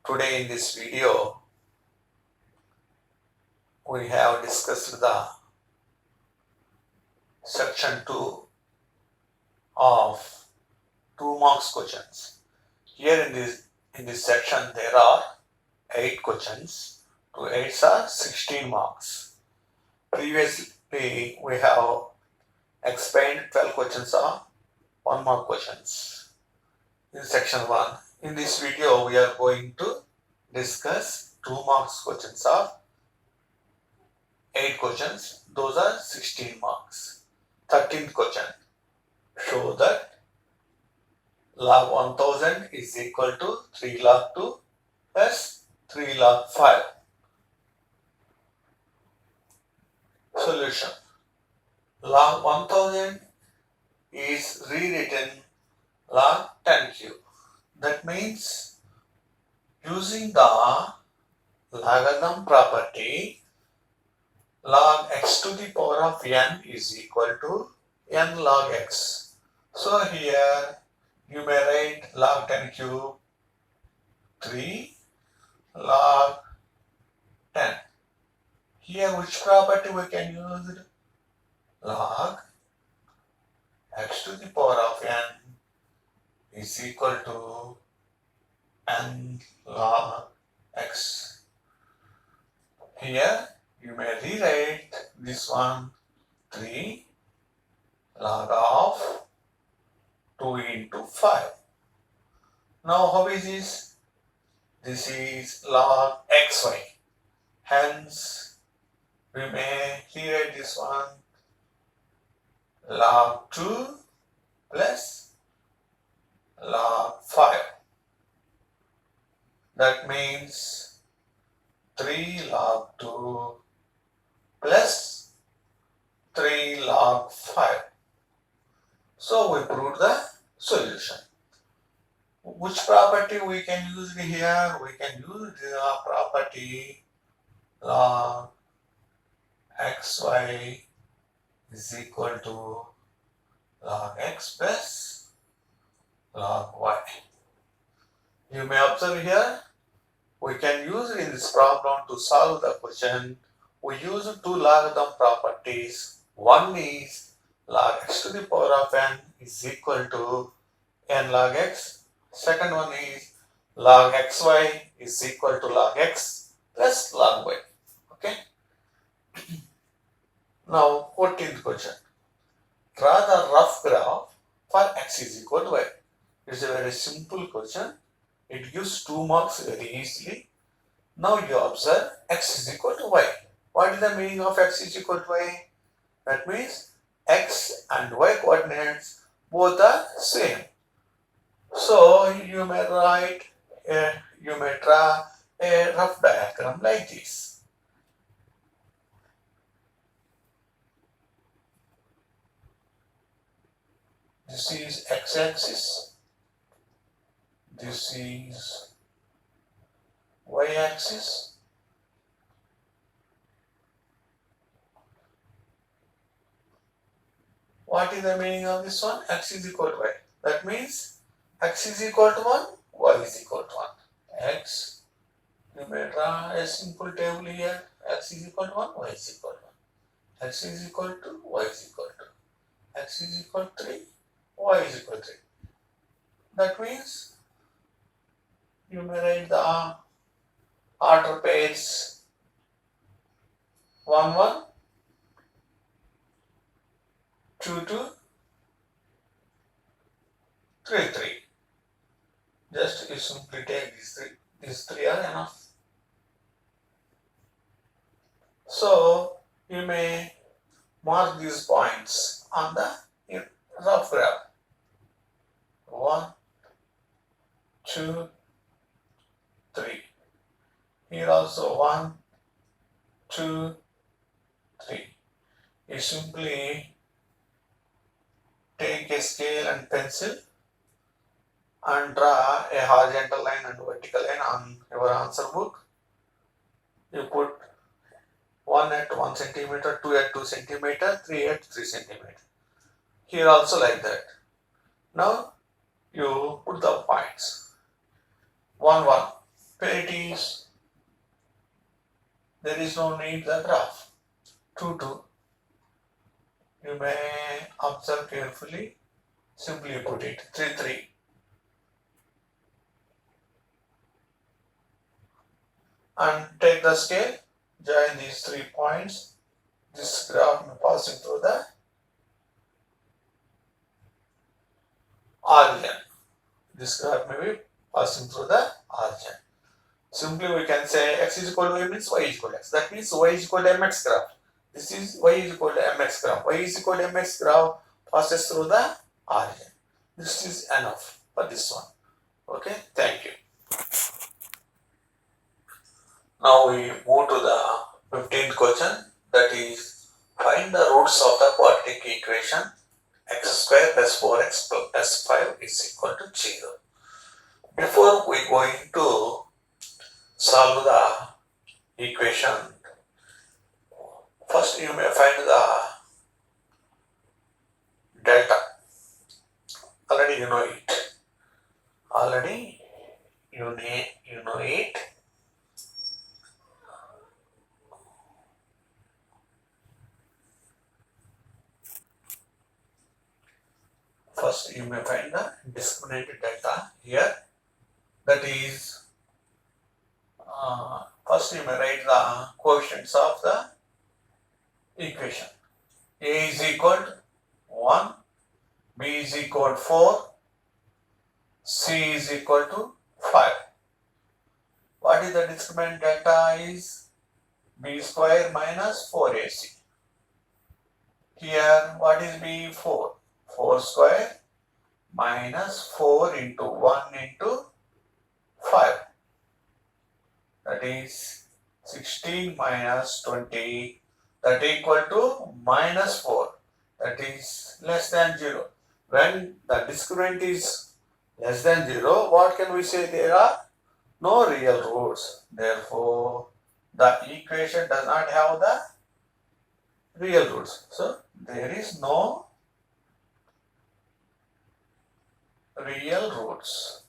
Today in this video, we have discussed the section 2 of 2 marks questions. Here in this section there are 8 questions. 2 8s are 16 marks. Previously we have explained 12 questions are 1 mark questions in section 1. In this video we are going to discuss 2 marks questions of 8 questions, those are 16 marks. 13th question, show that log 1000 is equal to 3 log 2 plus 3 log 5. Solution. Log 1000 is rewritten log 10 cube. That means using the logarithm property, log x to the power of n is equal to n log x. So here you may write log 10 cube 3 log 10. Here which property we can use? Log x to the power of n is equal to n log x. Here you may rewrite this one 3 log of 2 into 5. Now how is this? This is log xy. Hence we may rewrite this one log 2 plus log 5. That means 3 log 2 plus 3 log 5. So we proved the solution. Which property we can use here? We can use the property log xy is equal to log x plus log y. You may observe here, we can use in this problem to solve the question. We use 2 logarithm properties. One is log x to the power of n is equal to n log x. Second one is log xy is equal to log x plus log y. Okay. Now 14th question. Draw the rough graph for x is equal to y. It's a very simple question. It gives 2 marks very easily. Now you observe x is equal to y. What is the meaning of x is equal to y? That means x and y coordinates both are same. So you may draw a rough diagram like this. This is x-axis. This is y-axis. What is the meaning of this one? X is equal to y. That means x is equal to 1, y is equal to 1. X, you may draw a simple table here. X is equal to 1, y is equal to 1. X is equal to, y is equal to. X is equal to 3, y is equal to 3. That means you may write the order pairs 1 1, 2 2, 3 3. Just you simply take these three. These 3 are enough. So you may mark these points on the rough graph. 1, 2, 3. Here also 1, 2, 3. You simply take a scale and pencil and draw a horizontal line and vertical line on your answer book. You put 1 at 1 centimeter, 2 at 2 centimeter, 3 at 3 centimeter. Here also like that. Now you put the points. 1 1. where it is, there is no need the graph. 2, 2. You may observe carefully. Simply put it, 3, 3. And take the scale, join these 3 points. This graph passing through the origin. This graph may be passing through the origin. Simply we can say x is equal to y means y is equal to x. That means y is equal to mx graph. This is y is equal to mx graph. Y is equal to mx graph passes through the origin. This is enough for this one. Okay, thank you. Now we move to the 15th question, that is find the roots of the quadratic equation x square plus 4x plus 5 is equal to 0. Before we go into solve the equation, first you may find the delta. Already you know it. Already you know it. First you may find the discriminated delta here. That is, first you may write the coefficients of the equation. A is equal to 1, B is equal to 4, C is equal to 5. What is the discriminant delta is B square minus 4AC. Here what is B? 4. 4 square minus 4 into 1 into 5. That is 16 minus 20. That equal to minus 4. That is less than 0. When the discriminant is less than 0, what can we say? There are no real roots. Therefore, the equation does not have the real roots. So, there is no real roots.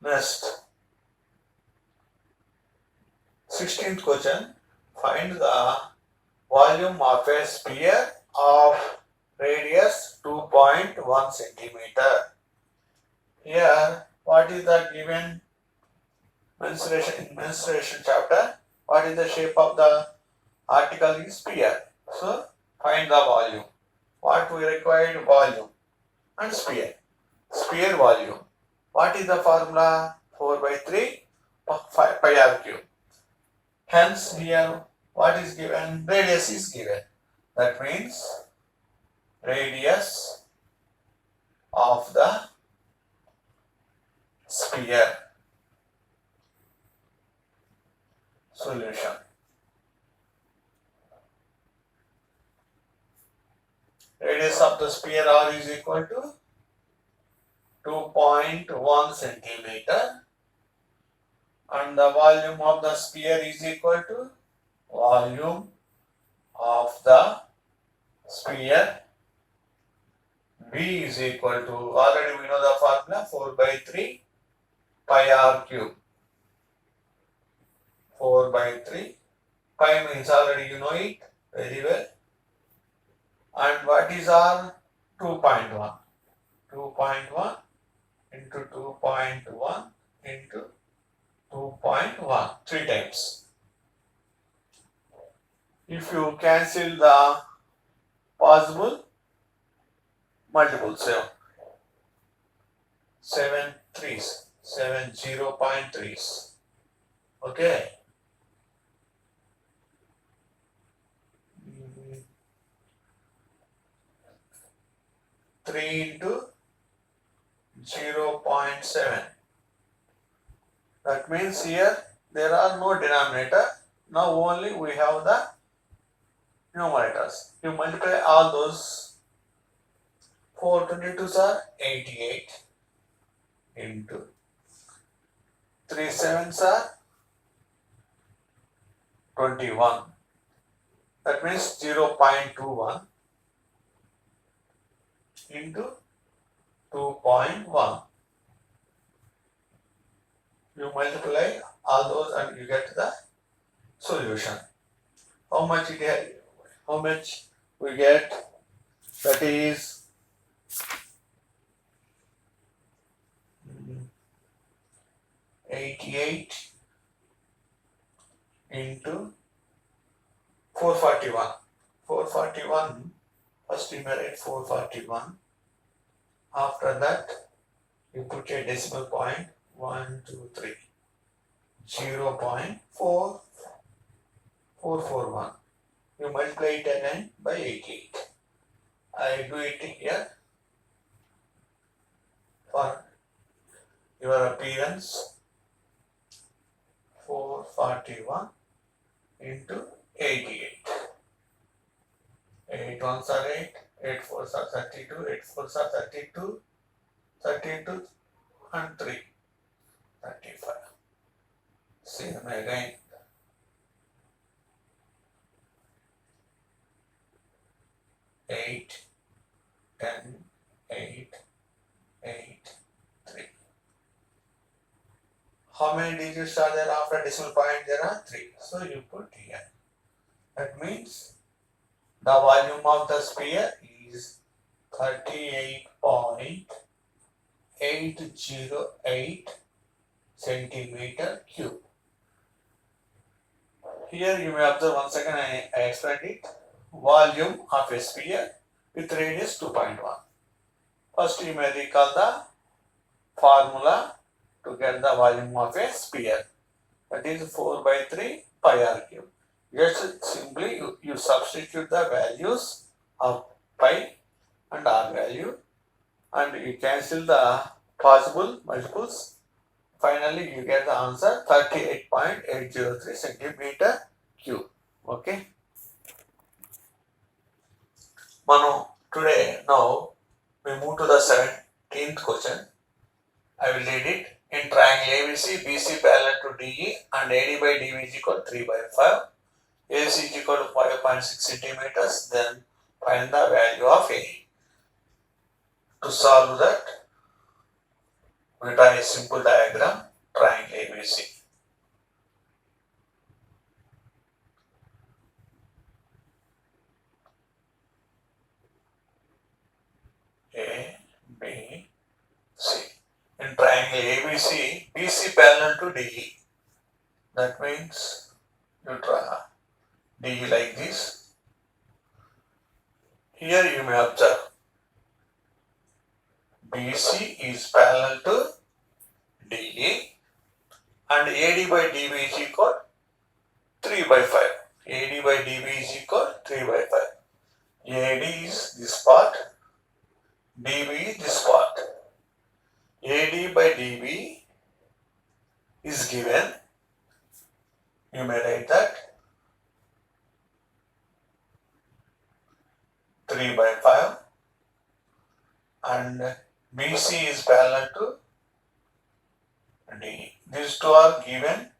Next, 16th question, find the volume of a sphere of radius 2.1 centimeter. Here, what is the given mensuration chapter? What is the shape of the article is sphere. So, find the volume. What we required? Volume and sphere. Sphere volume. What is the formula? 4 by 3 pi r cube. Hence, here what is given? Radius is given. That means radius of the sphere. Solution. Radius of the sphere R is equal to 2.1 centimeter, and the volume of the sphere is equal to volume of the sphere. V is equal to, already we know the formula, 4 by 3 pi r cube. 4 by 3 pi means already you know it very well. And what is R? 2.1. 2.1 into 2.1 into 2.1. 3 times. If you cancel the possible multiples, 7 threes, 7 0.3s. Okay. 3 into 0.7. That means here there are no denominator. Now only we have the numerators. You multiply all those. 4 22s are 88 into 3 7s are 21. That means 0.21 into 2.1. all those and you get the solution. How much we get? That is 88 into 441. 441, first you write 441. After that, you put a decimal point 1, 2, 3. 0.4441. You multiply it again by 88. I do it here for your appearance. 441 into 88. 8 ones are 8, 8 fours are 32, 8 fours are 32, 32 and 3, 35. See them again. 8, 10, 8, 8, 3. How many digits are there after decimal point? There are 3. So you put here. That means the volume of the sphere is 38.808 centimeter cube. Here you may observe once again I explained it. Volume of a sphere with radius 2.1. First you may recall the formula to get the volume of a sphere. That is 4 by 3 pi r cube. Just simply you substitute the values of pi and r value and you cancel the possible multiples. Finally you get the answer 38.803 centimeter cube. Okay. Now we move to the 17th question. I will read it. In triangle ABC, BC parallel to DE and AD by DB is equal to 3 by 5. AC is equal to 5.6 centimeters. Then find the value of A. To solve that, we draw a simple diagram, triangle ABC. A, B, C. In triangle ABC, BC parallel to DE. That means you draw DE like this. Here you may observe BC is parallel to DE and AD by DB is equal 3 by 5. AD by DB is equal 3 by 5. AD is this part, DB is this part. AD by DB is given. You may write that 3 by 5 and BC is parallel to D. These two are given.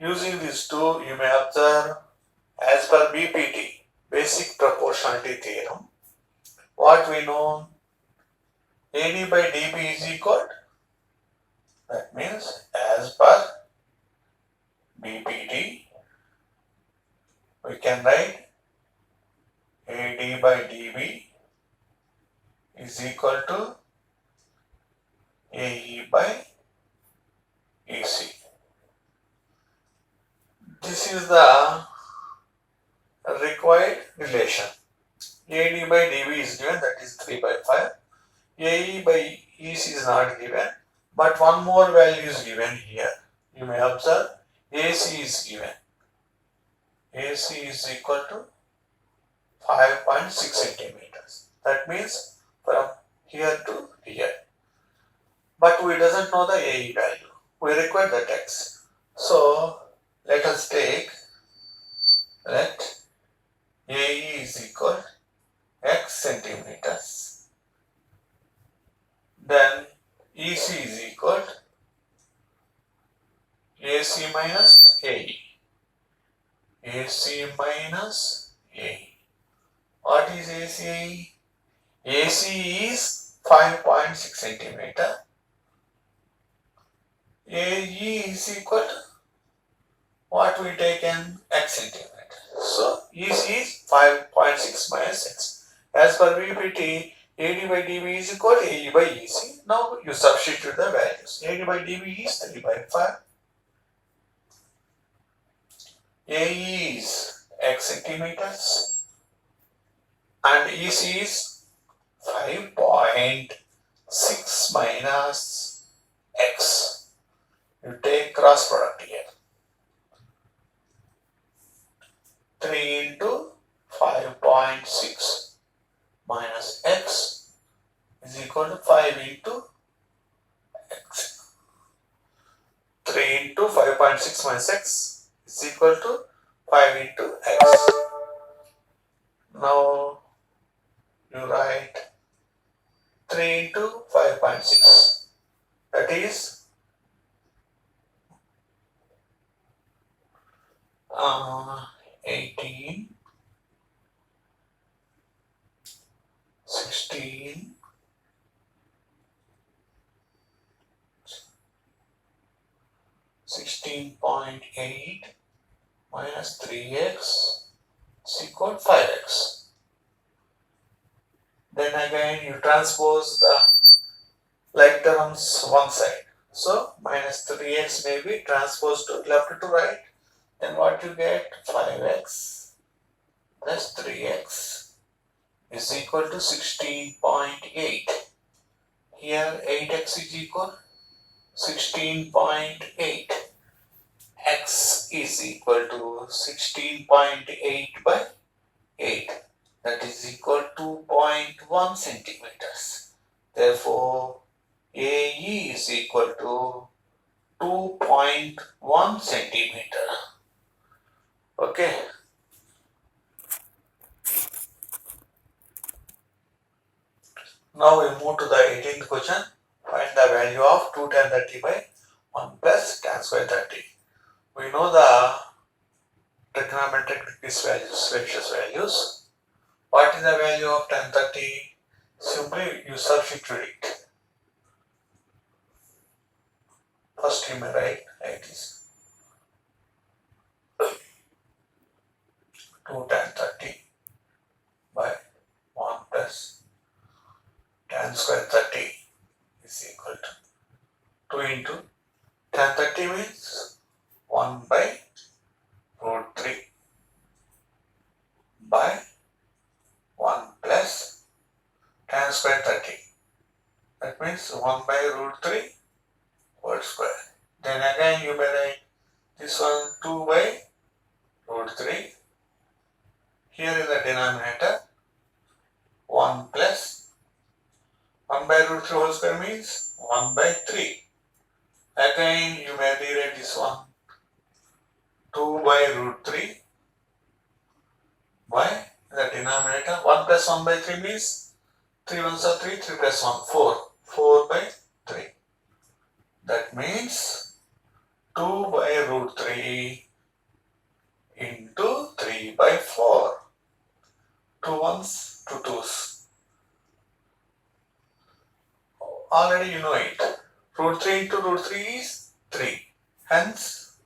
Using these two, you may observe as per BPT, basic proportionality theorem, what we know, AD by DB is equal. That means as per BPT, we can write AD by DB is equal to AE by AC. This is the required relation. AD by DB is given, that is 3 by 5. AE by EC is not given, but one more value is given here. You may observe AC is given. AC is equal to 5.6 centimeters. That means from here to here. But we doesn't know the AE value. We require the x. So let us take, let AE is equal x centimeters. Then EC is equal AC minus AE. AC minus AE. What is AC? AC is 5.6 centimeter. AE is equal to what we take in x centimeter. So EC is 5.6 minus x. As per VPT, AD by dV is equal to AE by EC. Now you substitute the values. AD by dV is 3 by 5. AE is x centimeters and EC is 5.6 minus x. You take cross product here. 3 into 5.6 minus x is equal to 5 into x. 3 into 5.6 minus x is equal to 5 into x. Now you write 3 into 5.6, that is 18, 16, 16.8 minus 3x is equal to 5x. Then again you transpose the like terms one side. So minus 3x may be transposed to left to right. Then what you get? 5x plus 3x is equal to 16.8. Here 8x is equal 16.8. X is equal to 16.8 by 8. That is equal to 2.1 centimeters. Therefore, AE is equal to 2.1 centimeter. Okay. Now we move to the 18th question. Find the value of 2 tan 30 by 1 plus tan square 30. We know the trigonometric values, Lipschitz values. What is the value of tan 30? Simply you substitute it. First you may write like this. 2 tan 30 by 1 plus tan square 30 is equal to 2 into tan 30 means 1 by root 3 by 1 plus tan square 30. That means 1 by root 3 whole square. Then again you may write this one 2 by root 3. Here in the denominator 1 plus 1 by root 3 whole square means 1 by 3. Again you may rewrite this one 2 by root 3 by the denominator 1 plus 1 by 3 means 3 ones are 3, 3 plus 1 4, 4 by 3. That means 2 by root 3 into 3 by 4. 2 ones, 2 twos. Already you know it. Root 3 into root 3 is 3. Hence,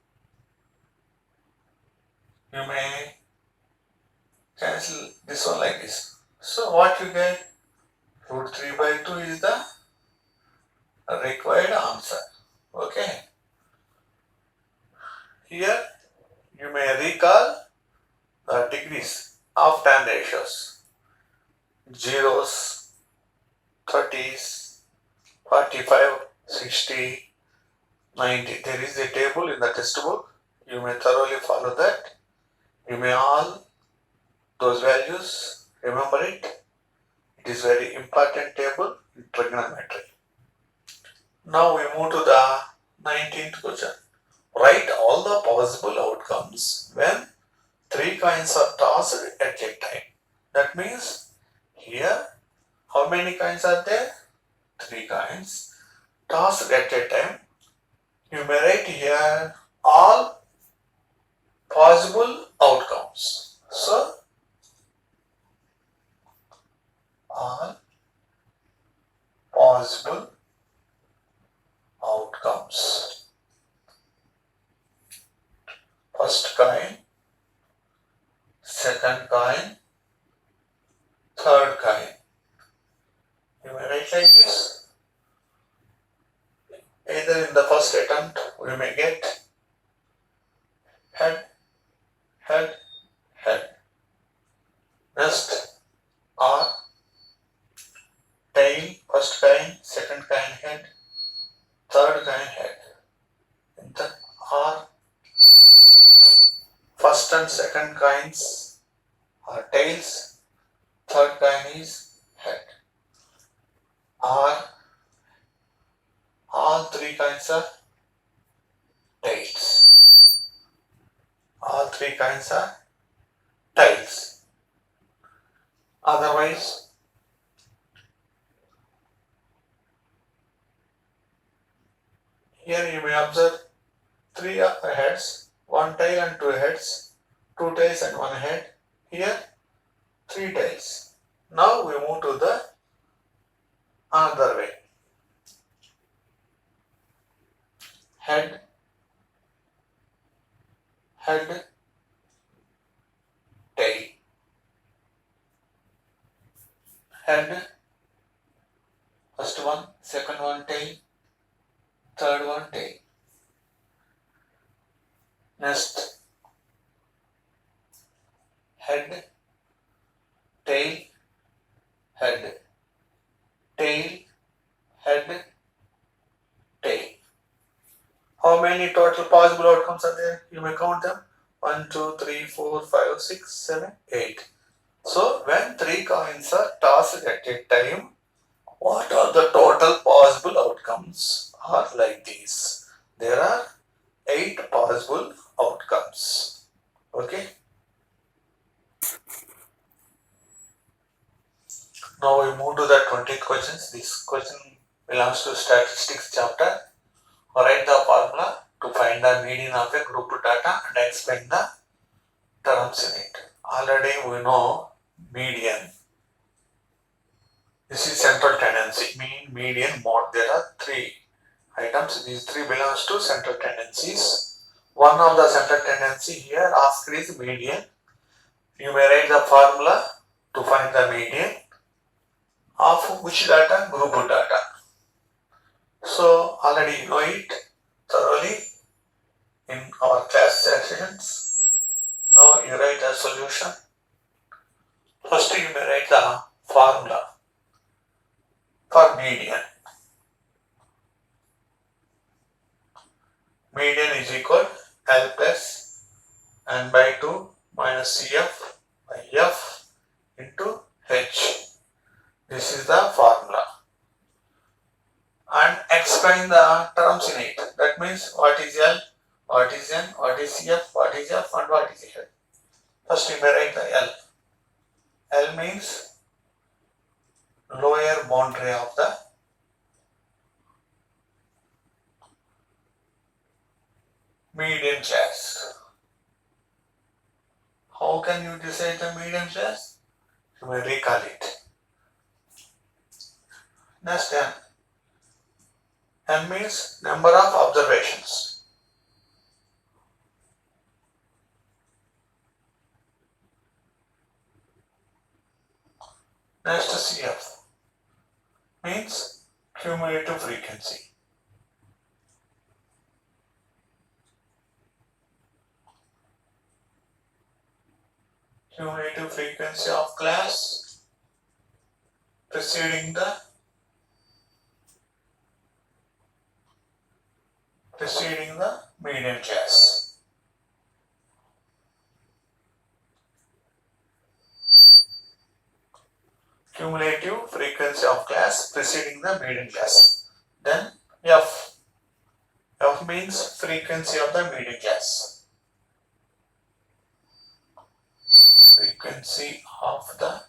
you may cancel this one like this. So what you get? Root 3 by 2 is the required answer. Okay. Here you may recall the degrees of tan ratios. Zeros, 30s, 45, 60, 90. There is a table in the textbook. You may thoroughly follow that. You may all those values remember it. It is very important table in trigonometry. Now we move to the 19th question. Write all the possible outcomes when 3 coins are tossed at a time. That means here how many coins are there? 3 coins tossed at a time. You may write here all possible outcomes. So all possible outcomes. write like this. Either in the first attempt we may get head, head, head. Next R, tail, first kind, second kind head, third kind head. In the R, first and second kinds are tails, third kind is head. R, all three kinds are tails. All three kinds are tails. Otherwise, here you may observe three heads, one tail and two heads, two tails and one head. Here, three tails. Now we move to the another way. Head, head, tail. Head, first one, second one tail, third one tail. Next, head, tail, head, tail, head, tail. How many total possible outcomes are there? You may count them. 1, 2, 3, 4, 5, 6, 7, 8. So, when three coins are tossed at a time, what are the total possible outcomes? Are like these. There are 8 possible outcomes. Okay. Now we move to the 20th questions. This question belongs to statistics chapter. Write the formula to find the median of a group data and explain the terms in it. Already we know median. This is central tendency, mean, median, mode. There are 3 items. These 3 belongs to central tendencies. One of the central tendency here asked is median. You may write the formula to find the median of which data? Group data. So already you know it thoroughly in our class sessions. Now you write the solution. First you may write the formula for median. Median is equal L plus n by 2 minus CF by F into H. This is the formula. And explain the terms in it. That means what is L, what is N, what is CF, what is F and what is H. First you may write the L. L means lower boundary of the median class. How can you decide the median class? You may recall it. Next N. N means number of observations. Next CF means cumulative frequency. Cumulative frequency of class preceding the median class. Cumulative frequency of class preceding the median class. Then F. F means frequency of the median class. Frequency of the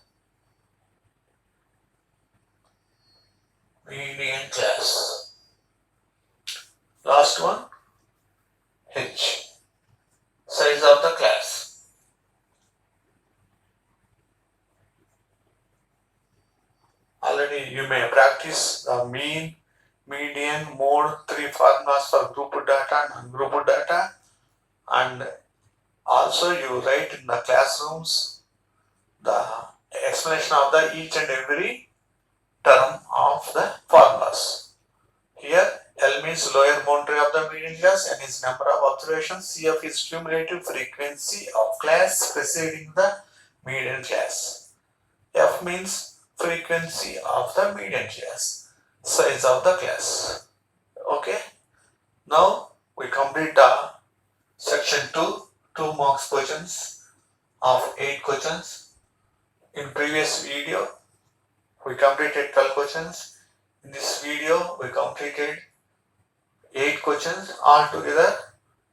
median class. Last one, H. Size of the class. Already you may practice the mean, median, mode, 3 formulas for group data and non-group data, and also you write in the classrooms the explanation of the each and every term of the is lower boundary of the median class, n is number of observations, CF is cumulative frequency of class preceding the median class. F means frequency of the median class, size of the class. Okay. Now we complete the section 2 marks questions of 8 questions. In previous video we completed 12 questions. In this video we completed 8 questions. Altogether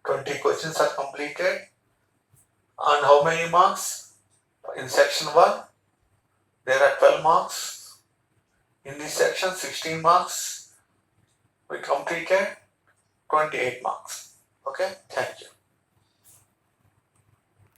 20 questions are completed. And how many marks? In section 1 there are 12 marks. In this section 16 marks. We completed 28 marks. Okay, thank you.